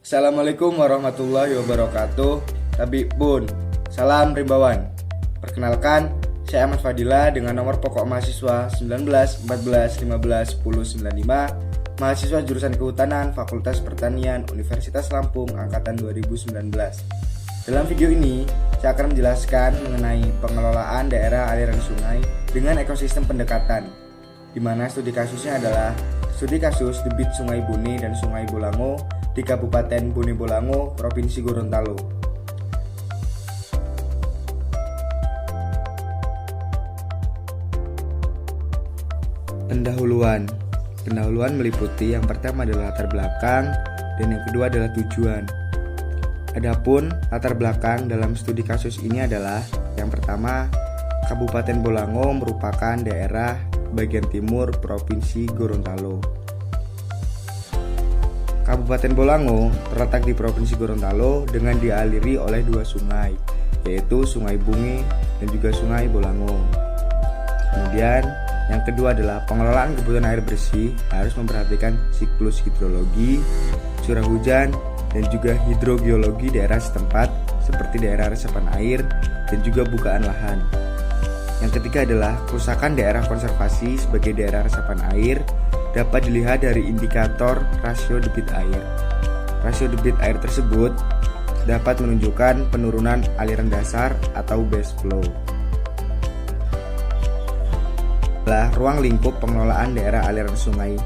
Assalamualaikum warahmatullahi wabarakatuh. Tabib Bun, salam rimbawan. Perkenalkan, saya Ahmad Fadila dengan nomor pokok mahasiswa 19 14 15 10 95, mahasiswa jurusan Kehutanan Fakultas Pertanian Universitas Lampung angkatan 2019. Dalam video ini, saya akan menjelaskan mengenai pengelolaan daerah aliran sungai dengan ekosistem pendekatan, di mana studi kasusnya adalah studi kasus debit Sungai Bone dan Sungai Bolango di Kabupaten Bone Bolango, Provinsi Gorontalo. Pendahuluan meliputi yang pertama adalah latar belakang dan yang kedua adalah tujuan. Adapun latar belakang dalam studi kasus ini adalah yang pertama, Kabupaten Bolango merupakan daerah bagian timur Provinsi Gorontalo. Kabupaten Bolango terletak di Provinsi Gorontalo dengan dialiri oleh dua sungai, yaitu Sungai Bunge dan juga Sungai Bolango. Kemudian yang kedua adalah pengelolaan kebutuhan air bersih harus memperhatikan siklus hidrologi, curah hujan, dan juga hidrogeologi daerah setempat seperti daerah resapan air dan juga bukaan lahan. Yang ketiga adalah kerusakan daerah konservasi sebagai daerah resapan air dapat dilihat dari indikator rasio debit air. Rasio debit air tersebut dapat menunjukkan penurunan aliran dasar atau base flow. Adalah ruang lingkup pengelolaan daerah aliran sungai.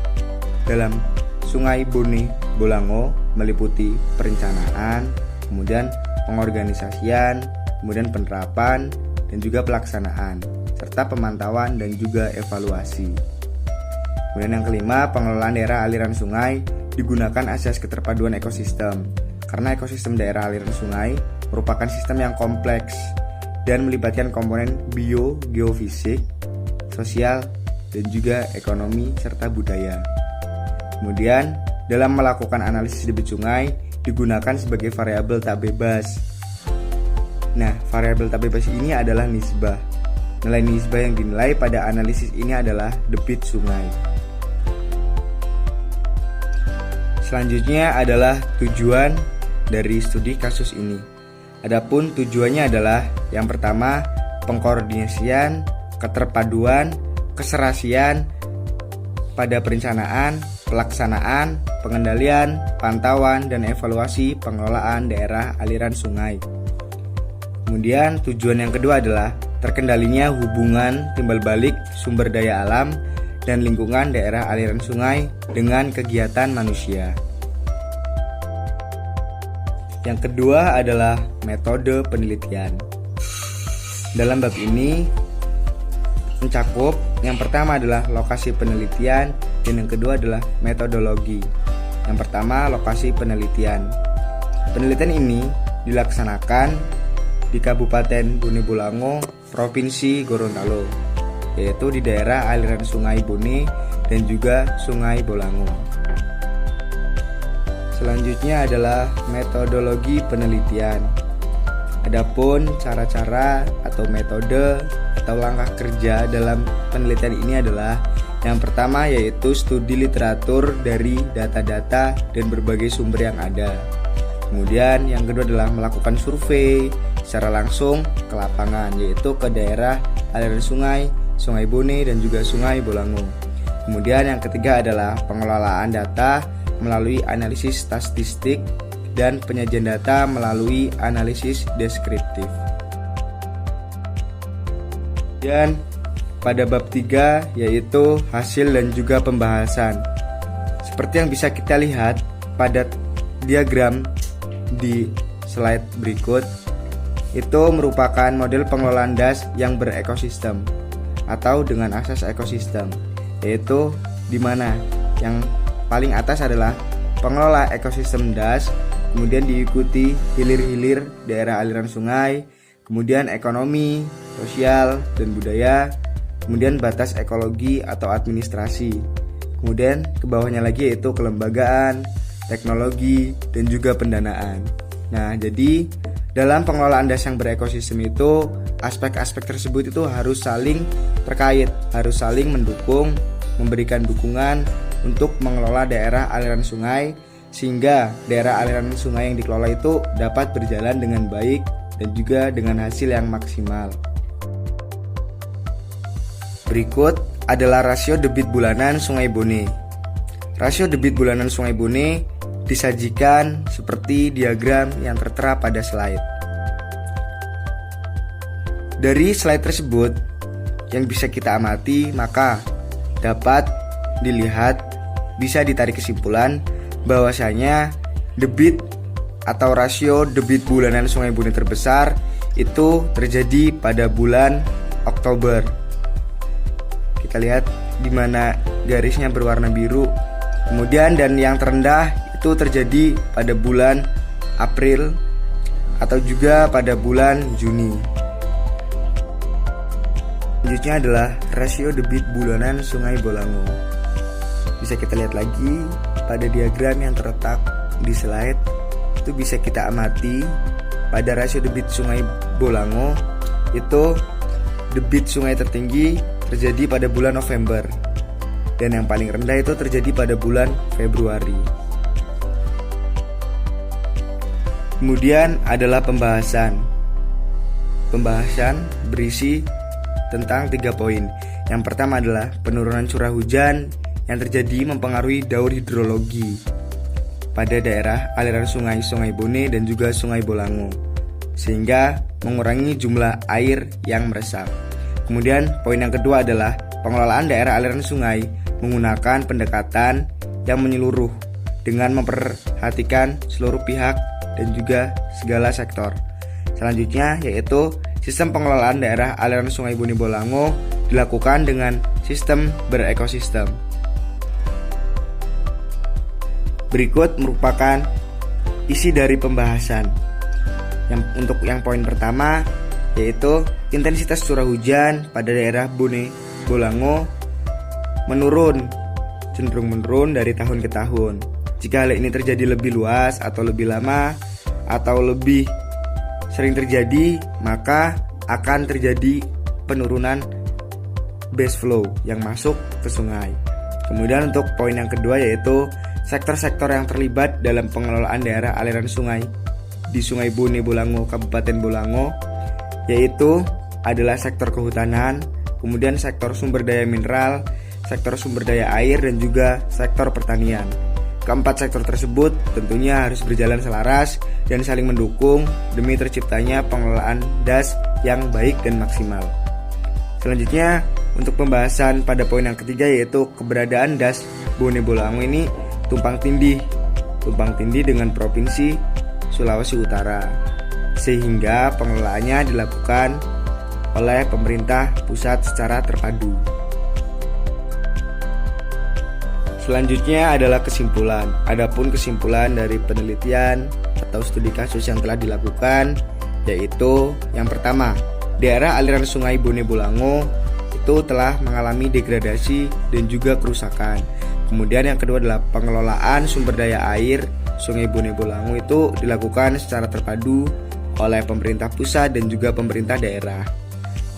Dalam Sungai Bone Bolango meliputi perencanaan, kemudian pengorganisasian, kemudian penerapan, dan juga pelaksanaan, serta pemantauan dan juga evaluasi. Kemudian yang kelima, pengelolaan daerah aliran sungai digunakan asas keterpaduan ekosistem, karena ekosistem daerah aliran sungai merupakan sistem yang kompleks dan melibatkan komponen bio, geofisik, sosial, dan juga ekonomi serta budaya. Kemudian, dalam melakukan analisis debit sungai digunakan sebagai variabel tak bebas. Nah, variabel tak bebas ini adalah nisbah. Nilai nisbah yang dinilai pada analisis ini adalah debit sungai. Selanjutnya adalah tujuan dari studi kasus ini. Adapun tujuannya adalah yang pertama, pengkoordinasian, keterpaduan, keserasian pada perencanaan, pelaksanaan, pengendalian, pantauan, dan evaluasi pengelolaan daerah aliran sungai. Kemudian tujuan yang kedua adalah terkendalinya hubungan timbal balik sumber daya alam dan lingkungan daerah aliran sungai dengan kegiatan manusia. Yang kedua adalah metode penelitian. Dalam bab ini mencakup yang pertama adalah lokasi penelitian dan yang kedua adalah metodologi. Yang pertama, lokasi penelitian. Penelitian ini dilaksanakan di Kabupaten Bone Bolango, Provinsi Gorontalo, yaitu di daerah aliran Sungai Bone dan juga Sungai Bolango. Selanjutnya adalah metodologi penelitian. Adapun cara-cara atau metode atau langkah kerja dalam penelitian ini adalah yang pertama yaitu studi literatur dari data-data dan berbagai sumber yang ada. Kemudian yang kedua adalah melakukan survei secara langsung ke lapangan, yaitu ke daerah aliran sungai, Sungai Bone dan juga Sungai Bolango. Kemudian yang ketiga adalah pengelolaan data melalui analisis statistik dan penyajian data melalui analisis deskriptif. Dan pada bab 3 yaitu hasil dan juga pembahasan. Seperti yang bisa kita lihat pada diagram di slide berikut, itu merupakan model pengelolaan DAS yang berekosistem atau dengan asas ekosistem, yaitu di mana yang paling atas adalah pengelola ekosistem DAS, kemudian diikuti hilir-hilir daerah aliran sungai, kemudian ekonomi, sosial, dan budaya, kemudian batas ekologi atau administrasi, kemudian ke bawahnya lagi yaitu kelembagaan, teknologi, dan juga pendanaan. Nah, jadi dalam pengelolaan DAS yang berekosistem itu, aspek-aspek tersebut itu harus saling terkait, harus saling mendukung, memberikan dukungan untuk mengelola daerah aliran sungai sehingga daerah aliran sungai yang dikelola itu dapat berjalan dengan baik dan juga dengan hasil yang maksimal. Berikut adalah rasio debit bulanan Sungai Bone. Rasio debit bulanan Sungai Bone disajikan seperti diagram yang tertera pada slide. Dari slide tersebut yang bisa kita amati, maka dapat dilihat, bisa ditarik kesimpulan bahwasanya debit atau rasio debit bulanan Sungai Bone terbesar itu terjadi pada bulan Oktober. Kita lihat di mana garisnya berwarna biru. Kemudian dan yang terendah itu terjadi pada bulan April atau juga pada bulan Juni. Selanjutnya adalah rasio debit bulanan Sungai Bolango. Bisa kita lihat lagi pada diagram yang terletak di slide, itu bisa kita amati pada rasio debit Sungai Bolango itu debit sungai tertinggi terjadi pada bulan November dan yang paling rendah itu terjadi pada bulan Februari. Kemudian adalah pembahasan berisi tentang 3 poin. Yang pertama adalah penurunan curah hujan yang terjadi mempengaruhi daur hidrologi pada daerah aliran Sungai Bone dan juga Sungai Bolango, sehingga mengurangi jumlah air yang meresap. Kemudian poin yang kedua adalah pengelolaan daerah aliran sungai menggunakan pendekatan yang menyeluruh dengan memperhatikan seluruh pihak dan juga segala sektor. Selanjutnya yaitu sistem pengelolaan daerah aliran Sungai Bone Bolango dilakukan dengan sistem berekosistem. Berikut merupakan isi dari pembahasan. Untuk yang poin pertama yaitu intensitas curah hujan pada daerah Bone Bolango cenderung menurun dari tahun ke tahun. Jika hal ini terjadi lebih luas atau lebih lama atau lebih sering terjadi, maka akan terjadi penurunan base flow yang masuk ke sungai. Kemudian untuk poin yang kedua yaitu sektor-sektor yang terlibat dalam pengelolaan daerah aliran sungai di Sungai Bone Bolango, Kabupaten Bolango, yaitu adalah sektor kehutanan, kemudian sektor sumber daya mineral, sektor sumber daya air, dan juga sektor pertanian. Keempat sektor tersebut tentunya harus berjalan selaras dan saling mendukung demi terciptanya pengelolaan DAS yang baik dan maksimal. Selanjutnya, untuk pembahasan pada poin yang ketiga yaitu keberadaan DAS Bone Bolango ini tumpang tindih dengan Provinsi Sulawesi Utara, sehingga pengelolaannya dilakukan oleh pemerintah pusat secara terpadu. Selanjutnya adalah kesimpulan. Adapun kesimpulan dari penelitian atau studi kasus yang telah dilakukan yaitu yang pertama, daerah aliran Sungai Bone Bolango itu telah mengalami degradasi dan juga kerusakan. Kemudian yang kedua adalah pengelolaan sumber daya air Sungai Bone Bolango itu dilakukan secara terpadu oleh pemerintah pusat dan juga pemerintah daerah.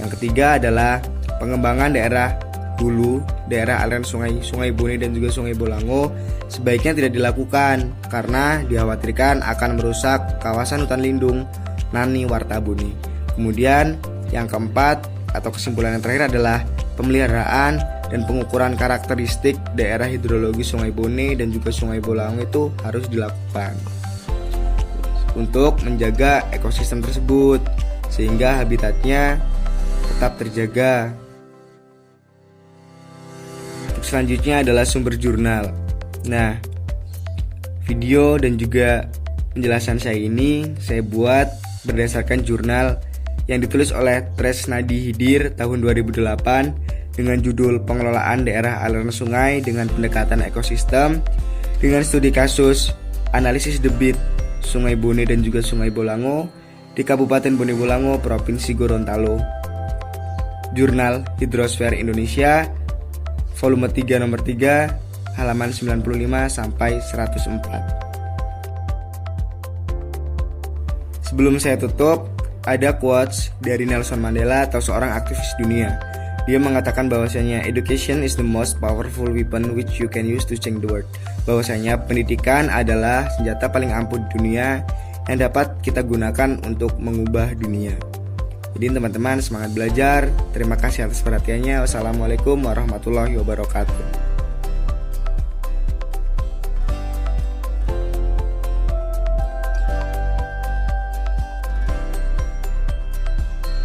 Yang ketiga adalah pengembangan daerah hulu, daerah aliran Sungai Bone dan juga Sungai Bolango sebaiknya tidak dilakukan karena dikhawatirkan akan merusak kawasan hutan lindung Nani Wartabone. Kemudian yang keempat atau kesimpulan yang terakhir adalah pemeliharaan dan pengukuran karakteristik daerah hidrologi Sungai Bone dan juga Sungai Bolango itu harus dilakukan untuk menjaga ekosistem tersebut sehingga habitatnya tetap terjaga. Untuk selanjutnya adalah sumber jurnal. Nah, video dan juga penjelasan saya ini saya buat berdasarkan jurnal yang ditulis oleh Tresnadi Hidir tahun 2008 dengan judul Pengelolaan Daerah Aliran Sungai dengan Pendekatan Ekosistem dengan studi kasus analisis debit Sungai Bone dan juga Sungai Bolango di Kabupaten Bone Bolango, Provinsi Gorontalo. Jurnal Hidrosfer Indonesia volume 3 nomor 3 halaman 95 sampai 104. Sebelum saya tutup, ada quotes dari Nelson Mandela atau seorang aktivis dunia. Dia mengatakan bahwasanya education is the most powerful weapon which you can use to change the world. Bahwasanya pendidikan adalah senjata paling ampuh di dunia yang dapat kita gunakan untuk mengubah dunia. Jadi teman-teman semangat belajar. Terima kasih atas perhatiannya. Wassalamualaikum warahmatullahi wabarakatuh.